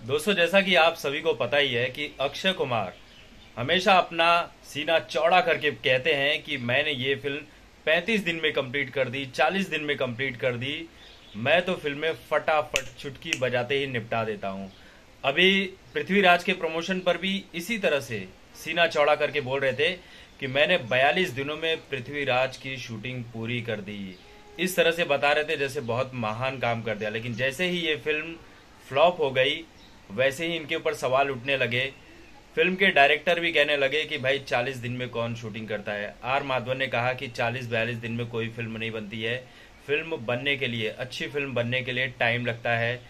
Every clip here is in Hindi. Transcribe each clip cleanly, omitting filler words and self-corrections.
दोस्तों, जैसा कि आप सभी को पता ही है कि अक्षय कुमार हमेशा अपना सीना चौड़ा करके कहते हैं कि मैंने ये फिल्म 35 दिन में कंप्लीट कर दी, 40 दिन में कंप्लीट कर दी। मैं तो फिल्में फटाफट चुटकी बजाते ही निपटा देता हूँ। अभी पृथ्वीराज के प्रमोशन पर भी इसी तरह से सीना चौड़ा करके बोल रहे थे कि मैंने 42 दिनों में पृथ्वीराज की शूटिंग पूरी कर दी। इस तरह से बता रहे थे जैसे बहुत महान काम कर दिया। लेकिन जैसे ही ये फिल्म फ्लॉप हो गई, वैसे ही इनके ऊपर सवाल उठने लगे। फिल्म के डायरेक्टर भी कहने लगे कि भाई 40 दिन में कौन शूटिंग करता है। आर माधवन ने कहा कि 40-42 दिन में कोई फिल्म नहीं बनती है। फिल्म बनने के लिए, अच्छी फिल्म बनने के लिए टाइम लगता है।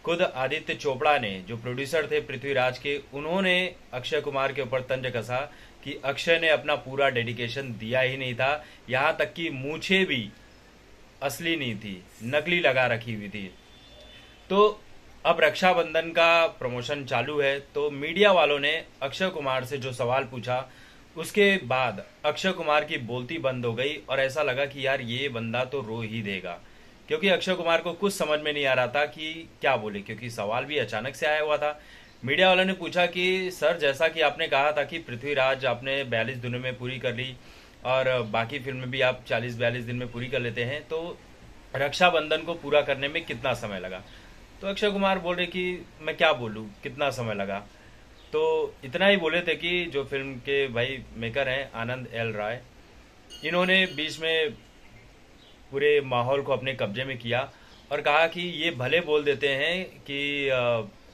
खुद आदित्य चोपड़ा ने, जो प्रोड्यूसर थे पृथ्वीराज के, उन्होंने अक्षय कुमार के ऊपर तंज कसा कि अक्षय ने अपना पूरा डेडिकेशन दिया ही नहीं था। यहाँ तक कि मूछें भी असली नहीं थी, नकली लगा रखी हुई थी। तो अब रक्षाबंधन का प्रमोशन चालू है, तो मीडिया वालों ने अक्षय कुमार से जो सवाल पूछा, उसके बाद अक्षय कुमार की बोलती बंद हो गई और ऐसा लगा कि यार ये बंदा तो रो ही देगा। क्योंकि अक्षय कुमार को कुछ समझ में नहीं आ रहा था कि क्या बोले, क्योंकि सवाल भी अचानक से आया हुआ था। मीडिया वालों ने पूछा कि सर, जैसा कि आपने कहा था कि पृथ्वीराज आपने 42 दिनों में पूरी कर ली और बाकी फिल्में भी आप 40-42 दिन में पूरी कर लेते हैं, तो रक्षाबंधन को पूरा करने में कितना समय लगा? तो अक्षय कुमार बोल रहे कि मैं क्या बोलूँ, कितना समय लगा। तो इतना ही बोले थे कि जो फिल्म के भाई मेकर हैं आनंद एल राय, इन्होंने बीच में पूरे माहौल को अपने कब्जे में किया और कहा कि ये भले बोल देते हैं कि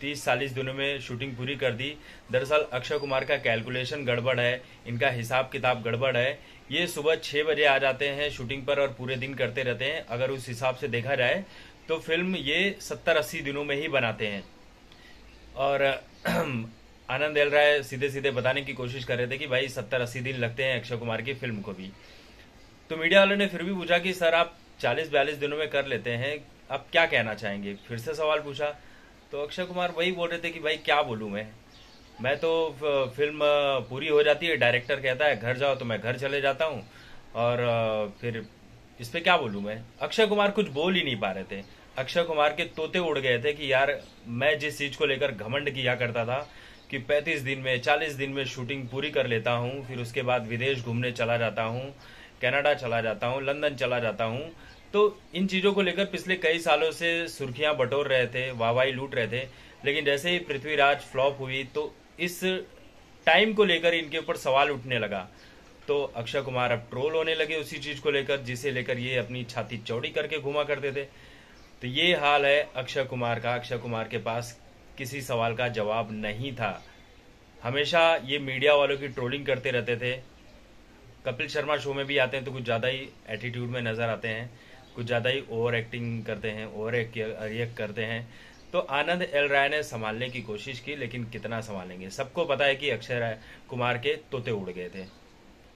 30-40 दिनों में शूटिंग पूरी कर दी। दरअसल अक्षय कुमार का कैलकुलेशन गड़बड़ है, इनका हिसाब किताब गड़बड़ है। ये सुबह 6 बजे आ जाते हैं शूटिंग पर और पूरे दिन करते रहते हैं। अगर उस हिसाब से देखा जाए तो फिल्म ये 70-80 दिनों में ही बनाते हैं। और आनंद एल राय सीधे सीधे बताने की कोशिश कर रहे थे कि भाई 70-80 दिन लगते हैं अक्षय कुमार की फिल्म को भी। तो मीडिया वालों ने फिर भी पूछा कि सर, आप 40-42 दिनों में कर लेते हैं, आप क्या कहना चाहेंगे? फिर से सवाल पूछा तो अक्षय कुमार वही बोल रहे थे कि भाई क्या बोलूँ मैं तो फिल्म पूरी हो जाती है, डायरेक्टर कहता है घर जाओ तो मैं घर चले जाता हूँ, और फिर इस पे क्या बोलूँ मैं। अक्षय कुमार कुछ बोल ही नहीं पा रहे थे। अक्षय कुमार के तोते उड़ गए थे कि यार, मैं जिस चीज को लेकर घमंड किया करता था कि 35 दिन में, 40 दिन में शूटिंग पूरी कर लेता हूँ, फिर उसके बाद विदेश घूमने चला जाता हूँ, कनाडा चला जाता हूँ, लंदन चला जाता हूँ, तो इन चीजों को लेकर पिछले कई सालों से सुर्खियां बटोर रहे थे, वाहवाही लूट रहे थे। लेकिन जैसे ही पृथ्वीराज फ्लॉप हुई तो इस टाइम को लेकर इनके ऊपर सवाल उठने लगा। तो अक्षय कुमार अब ट्रोल होने लगे उसी चीज को लेकर, जिसे लेकर ये अपनी छाती चौड़ी करके घुमा करते थे। तो ये हाल है अक्षय कुमार का। अक्षय कुमार के पास किसी सवाल का जवाब नहीं था। हमेशा ये मीडिया वालों की ट्रोलिंग करते रहते थे। कपिल शर्मा शो में भी आते हैं तो कुछ ज़्यादा ही एटीट्यूड में नज़र आते हैं, कुछ ज़्यादा ही ओवर एक्टिंग करते हैं, ओवर रिएक्ट करते हैं। तो आनंद एल राय ने संभालने की कोशिश की, लेकिन कितना संभालेंगे। सबको पता है कि अक्षय कुमार के तोते उड़ गए थे।